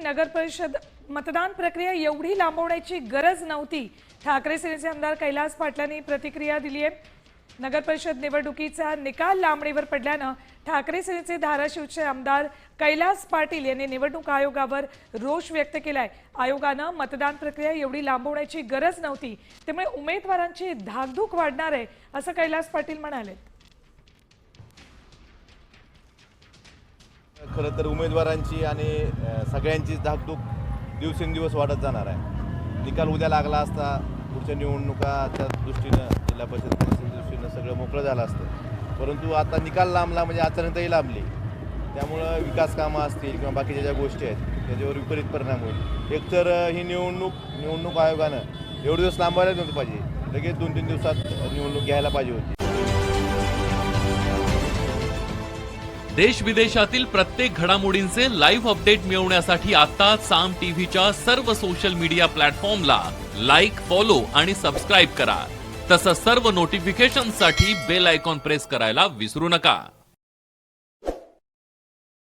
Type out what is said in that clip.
नगर परिषद मतदान प्रक्रिया एवढी लांबवण्याची गरज नव्हती, ठाकरे सेनेचे आमदार कैलास पाटलांनी प्रतिक्रिया दिली आहे। नगर परिषद निवडणुकीचा निकाल लांबणीवर पडल्याने ठाकरे सेनेचे धाराशिवचे आमदार कैलास पाटील यांनी निवडणूक आयोगावर रोष व्यक्त केलाय। आयोगाने मतदान प्रक्रिया एवढी लांबवण्याची गरज नव्हती, त्यामुळे उमेदवारांची धाकधूक वाढणार आहे असं कैलास पाटील म्हणाले। खरं तर उमेदवारांची आणि सगळ्यांची धाकधूक दिवसेंदिवस वाढत जाणार आहे। निकाल उद्या लागला असता पुढच्या निवडणुकाच्या दृष्टीने जिल्हा परिषद दृष्टीने सगळं मोकळं झालं असतं, परंतु आता निकाल लांबला म्हणजे आचारसंहिताही लांबली, त्यामुळं विकास कामं असतील किंवा बाकीच्या ज्या गोष्टी आहेत त्याच्यावर विपरीत परिणाम होईल। एकतर ही निवडणूक आयोगानं एवढे दिवस लांबवायला नव्हतं पाहिजे, लगेच 2-3 दिवसात निवडणूक घ्यायला पाहिजे होती। देश विदेशातील प्रत्येक घडामोडींचे लाईव्ह अपडेट मिळवण्यासाठी आता साम टीव्हीच्या सर्व सोशल मीडिया प्लॅटफॉर्मला लाईक, फॉलो आणि सबस्क्राईब करा। तसंच सर्व नोटिफिकेशनसाठी बेल आयकॉन प्रेस करायला विसरू नका।